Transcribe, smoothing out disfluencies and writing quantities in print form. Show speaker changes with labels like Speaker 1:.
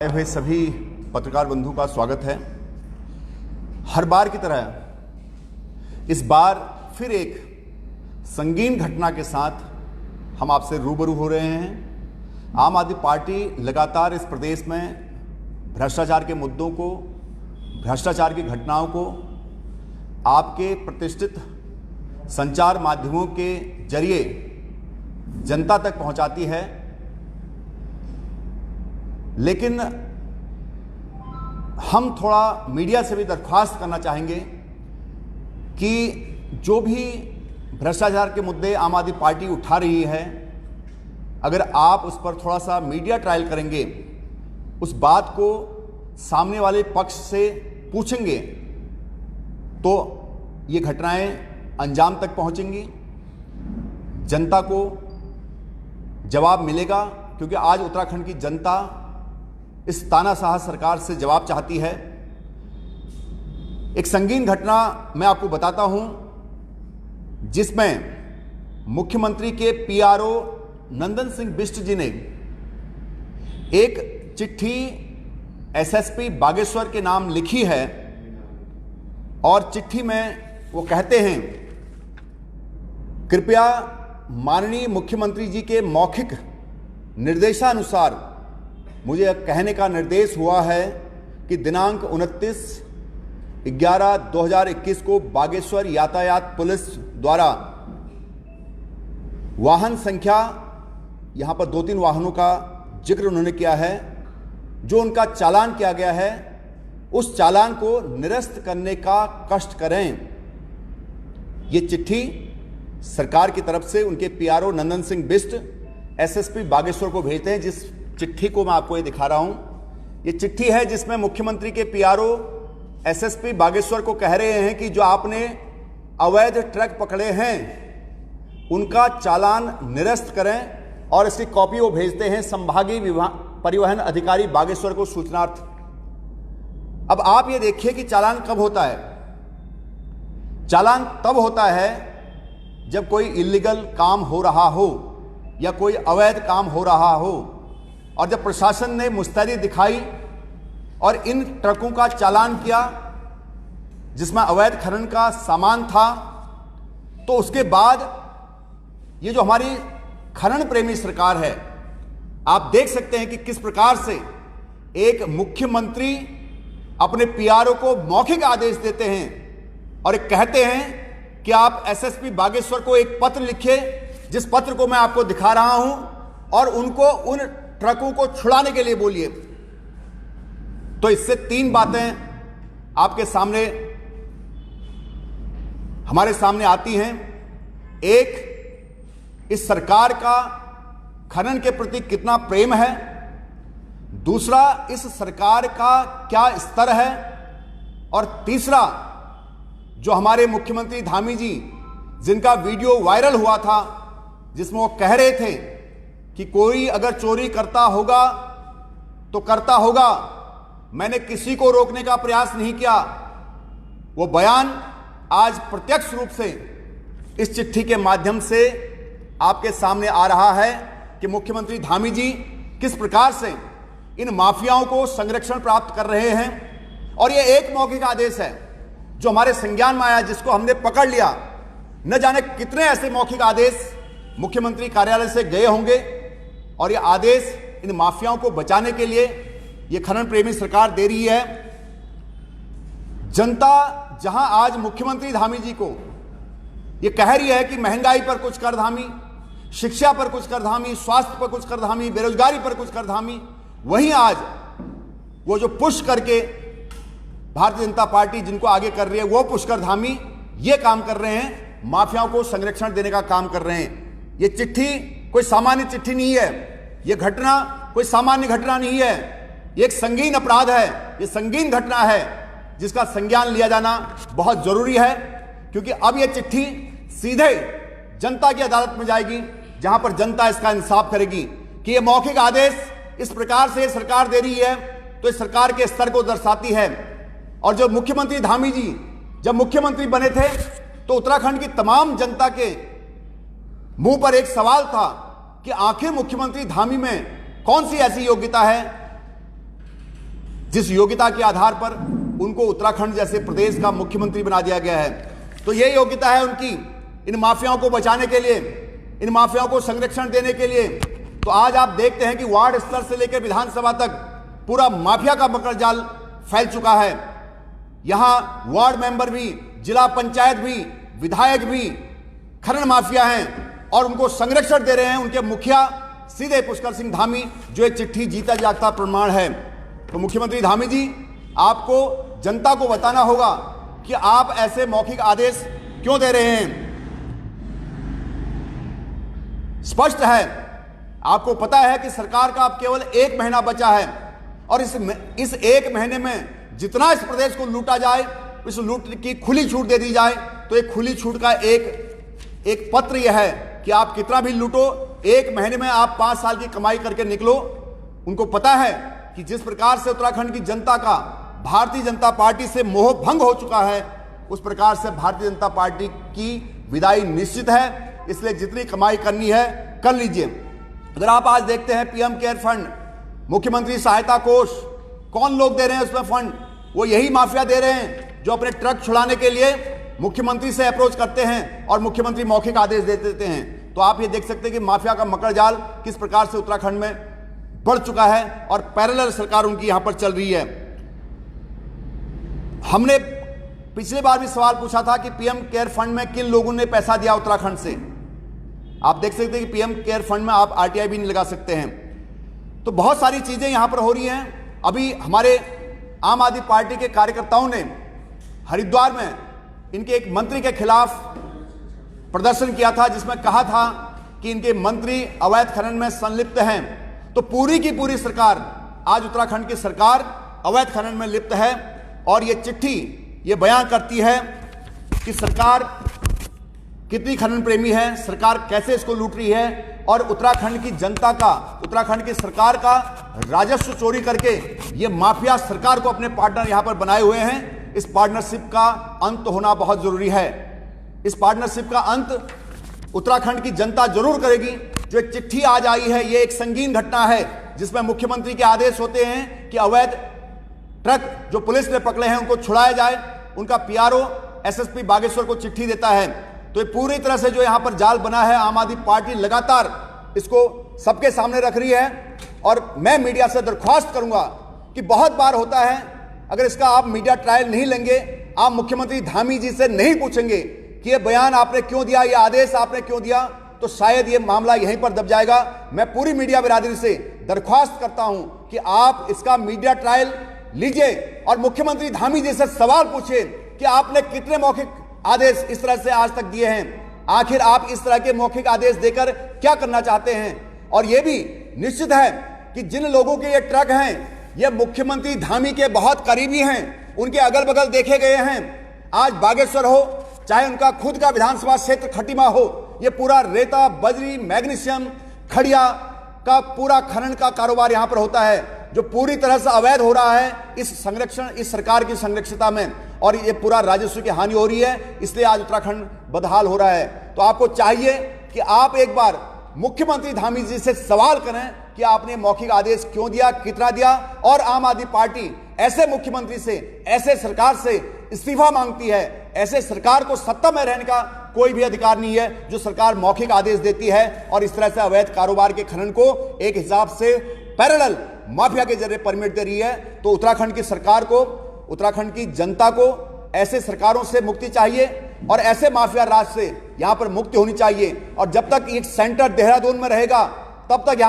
Speaker 1: आए हुए सभी पत्रकार बंधु का स्वागत है। हर बार की तरह इस बार फिर एक संगीन घटना के साथ हम आपसे रूबरू हो रहे हैं। आम आदमी पार्टी लगातार इस प्रदेश में भ्रष्टाचार के मुद्दों को, भ्रष्टाचार की घटनाओं को आपके प्रतिष्ठित संचार माध्यमों के जरिए जनता तक पहुंचाती है, लेकिन हम थोड़ा मीडिया से भी दरख्वास्त करना चाहेंगे कि जो भी भ्रष्टाचार के मुद्दे आम आदमी पार्टी उठा रही है, अगर आप उस पर थोड़ा सा मीडिया ट्रायल करेंगे, उस बात को सामने वाले पक्ष से पूछेंगे, तो ये घटनाएं अंजाम तक पहुंचेंगी, जनता को जवाब मिलेगा। क्योंकि आज उत्तराखंड की जनता इस तानाशाह सरकार से जवाब चाहती है। एक संगीन घटना मैं आपको बताता हूं, जिसमें मुख्यमंत्री के पीआरओ नंदन सिंह बिष्ट जी ने एक चिट्ठी एसएसपी बागेश्वर के नाम लिखी है और चिट्ठी में वो कहते हैं, कृपया माननीय मुख्यमंत्री जी के मौखिक निर्देशानुसार मुझे कहने का निर्देश हुआ है कि दिनांक 29/11/2021 को बागेश्वर यातायात पुलिस द्वारा वाहन संख्या, यहां पर 2-3 वाहनों का जिक्र उन्होंने किया है, जो उनका चालान किया गया है, उस चालान को निरस्त करने का कष्ट करें। ये चिट्ठी सरकार की तरफ से उनके पीआरओ नंदन सिंह बिष्ट एसएसपी बागेश्वर को भेजते हैं। जिस चिट्ठी को मैं आपको ये दिखा रहा हूं, ये चिट्ठी है जिसमें मुख्यमंत्री के पीआरओ एसएसपी बागेश्वर को कह रहे हैं कि जो आपने अवैध ट्रक पकड़े हैं उनका चालान निरस्त करें, और इसकी कॉपी वो भेजते हैं संभागीय परिवहन अधिकारी बागेश्वर को सूचनार्थ। अब आप ये देखिए कि चालान कब होता है। चालान तब होता है जब कोई इल्लीगल काम हो रहा हो या कोई अवैध काम हो रहा हो, और जब प्रशासन ने मुस्तैदी दिखाई और इन ट्रकों का चालान किया जिसमें अवैध खनन का सामान था, तो उसके बाद ये जो हमारी खनन प्रेमी सरकार है, आप देख सकते हैं कि किस प्रकार से एक मुख्यमंत्री अपने पीआरओ को मौखिक आदेश देते हैं और एक कहते हैं कि आप एसएसपी बागेश्वर को एक पत्र लिखिए, जिस पत्र को मैं आपको दिखा रहा हूं, और उनको उन ट्रकों को छुड़ाने के लिए बोलिए। तो इससे 3 बातें आपके सामने, हमारे सामने आती हैं। एक, इस सरकार का खनन के प्रति कितना प्रेम है। दूसरा, इस सरकार का क्या स्तर है। और तीसरा, जो हमारे मुख्यमंत्री धामी जी, जिनका वीडियो वायरल हुआ था, जिसमें वो कह रहे थे कि कोई अगर चोरी करता होगा तो करता होगा, मैंने किसी को रोकने का प्रयास नहीं किया। वो बयान आज प्रत्यक्ष रूप से इस चिट्ठी के माध्यम से आपके सामने आ रहा है कि मुख्यमंत्री धामी जी किस प्रकार से इन माफियाओं को संरक्षण प्राप्त कर रहे हैं। और ये एक मौखिक आदेश है जो हमारे संज्ञान में आया, जिसको हमने पकड़ लिया। न जाने कितने ऐसे मौखिक आदेश मुख्यमंत्री कार्यालय से गए होंगे, और ये आदेश इन माफियाओं को बचाने के लिए ये खनन प्रेमी सरकार दे रही है। जनता जहां आज मुख्यमंत्री धामी जी को ये कह रही है कि महंगाई पर कुछ कर धामी, शिक्षा पर कुछ कर धामी, स्वास्थ्य पर कुछ कर धामी, बेरोजगारी पर कुछ कर धामी, वहीं आज वो जो पुश करके भारतीय जनता पार्टी जिनको आगे कर रही है, वो पुष्कर धामी ये काम कर रहे हैं, माफियाओं को संरक्षण देने का काम कर रहे हैं। ये चिट्ठी कोई सामान्य चिट्ठी नहीं है, ये घटना कोई सामान्य घटना नहीं है, ये एक संगीन अपराध है, ये संगीन घटना है जिसका संज्ञान लिया जाना बहुत जरूरी है। क्योंकि अब ये चिट्ठी सीधे जनता की अदालत में जाएगी, जहां पर जनता इसका इंसाफ करेगी कि ये मौखिक आदेश इस प्रकार से सरकार दे रही है, तो इस सरकार के स्तर को दर्शाती है। और जो मुख्यमंत्री धामी जी जब मुख्यमंत्री बने थे, तो उत्तराखंड की तमाम जनता के मुंह पर एक सवाल था कि आखिर मुख्यमंत्री धामी में कौन सी ऐसी योग्यता है जिस योग्यता के आधार पर उनको उत्तराखंड जैसे प्रदेश का मुख्यमंत्री बना दिया गया है। तो ये योग्यता है उनकी इन माफियाओं को बचाने के लिए, इन माफियाओं को संरक्षण देने के लिए। तो आज आप देखते हैं कि वार्ड स्तर से लेकर विधानसभा तक पूरा माफिया का मकड़जाल फैल चुका है। यहां वार्ड मेंबर भी, जिला पंचायत भी, विधायक भी खनन माफिया हैं और उनको संरक्षण दे रहे हैं उनके मुखिया सीधे पुष्कर सिंह धामी, जो एक चिट्ठी जीता जागता प्रमाण है। तो मुख्यमंत्री धामी जी, आपको जनता को बताना होगा कि आप ऐसे मौखिक आदेश क्यों दे रहे हैं। स्पष्ट है, आपको पता है कि सरकार का अब केवल 1 महीना बचा है और इस 1 महीने में जितना इस प्रदेश को लूटा जाए, इस लूट की खुली छूट दे दी जाए। तो एक खुली छूट का एक पत्र यह है कि आप कितना भी लूटो, 1 महीने में आप 5 साल की कमाई करके निकलो। उनको पता है कि जिस प्रकार से उत्तराखंड की जनता का भारतीय जनता पार्टी से मोह भंग हो चुका है, उस प्रकार से भारतीय जनता पार्टी की विदाई निश्चित है। इसलिए जितनी कमाई करनी है कर लीजिए। अगर आप आज देखते हैं पीएम केयर फंड, मुख्यमंत्री सहायता कोष, कौन लोग दे रहे हैं उसमें फंड? वो यही माफिया दे रहे हैं जो अपने ट्रक छुड़ाने के लिए मुख्यमंत्री से अप्रोच करते हैं और मुख्यमंत्री मौखिक आदेश दे देते हैं। तो आप ये देख सकते हैं कि माफिया का मकड़जाल किस प्रकार से उत्तराखंड में बढ़ चुका है और पैरेलल सरकार उनकी यहां पर चल रही है। हमने पिछली बार भी सवाल पूछा था कि पीएम केयर फंड में किन लोगों ने पैसा दिया उत्तराखंड से। आप देख सकते हैं कि पीएम केयर फंड में आप आरटीआई भी नहीं लगा सकते हैं। तो बहुत सारी चीजें यहां पर हो रही हैं। अभी हमारे आम आदमी पार्टी के कार्यकर्ताओं ने हरिद्वार में इनके एक मंत्री के खिलाफ प्रदर्शन किया था, जिसमें कहा था कि इनके मंत्री अवैध खनन में संलिप्त हैं। तो पूरी की पूरी सरकार, आज उत्तराखंड की सरकार अवैध खनन में लिप्त है और ये चिट्ठी ये बयान करती है कि सरकार कितनी खनन प्रेमी है, सरकार कैसे इसको लूट रही है और उत्तराखंड की जनता का, उत्तराखंड की सरकार का राजस्व चोरी करके ये माफिया सरकार को अपने पार्टनर यहां पर बनाए हुए हैं। इस पार्टनरशिप का अंत होना बहुत जरूरी है। इस पार्टनरशिप का अंत उत्तराखंड की जनता जरूर करेगी। जो एक चिट्ठी आज आई है, ये एक संगीन घटना है जिसमें मुख्यमंत्री के आदेश होते हैं कि अवैध ट्रक जो पुलिस ने पकड़े हैं उनको छुड़ाया जाए। उनका पीआरओ एसएसपी बागेश्वर को चिट्ठी देता है। तो ये पूरी तरह से जो यहां पर जाल बना है, आम आदमी पार्टी लगातार इसको सबके सामने रख रही है। और मैं मीडिया से दरख्वास्त करूंगा कि बहुत बार होता है, अगर इसका आप मीडिया ट्रायल नहीं लेंगे, आप मुख्यमंत्री धामी जी से नहीं पूछेंगे कि ये बयान आपने क्यों दिया, ये आदेश आपने क्यों दिया, तो शायद ये मामला यहीं पर दब जाएगा। मैं पूरी मीडिया बिरादरी से दरख्वास्त करता हूं कि आप इसका मीडिया ट्रायल लीजिए और मुख्यमंत्री धामी जी से सवाल पूछिए कि आपने कितने मौखिक आदेश इस तरह से आज तक दिए हैं। आखिर आप इस तरह के मौखिक आदेश देकर क्या करना चाहते हैं। और यह भी निश्चित है कि जिन लोगों के ये ट्रक हैं, ये मुख्यमंत्री धामी के बहुत करीबी हैं, उनके अगल बगल देखे गए हैं। आज बागेश्वर हो, चाहे उनका खुद का विधानसभा क्षेत्र खटीमा हो, ये पूरा रेता, बजरी, मैग्नीशियम, खड़िया का पूरा खनन का कारोबार यहां पर होता है, जो पूरी तरह से अवैध हो रहा है इस सरकार की संरक्षिता में। और ये पूरा राजस्व की हानि हो रही है, इसलिए आज उत्तराखंड बदहाल हो रहा है। तो आपको चाहिए कि आप एक बार मुख्यमंत्री धामी जी से सवाल करें कि आपने मौखिक आदेश क्यों दिया, कितना दिया। और आम आदमी पार्टी ऐसे मुख्यमंत्री से, ऐसे सरकार से इस्तीफा मांगती है। ऐसे सरकार को सत्ता में रहने का कोई भी अधिकार नहीं है जो सरकार मौखिक आदेश देती है और इस तरह से अवैध कारोबार के खनन को एक हिसाब से पैरेलल माफिया के जरिए परमिट दे रही है। तो उत्तराखंड की सरकार को, उत्तराखंड की जनता को ऐसे सरकारों से मुक्ति चाहिए और ऐसे माफिया राज से यहां पर मुक्ति होनी चाहिए। और जब तक एक सेंटर देहरादून में रहेगा, तब तक यहां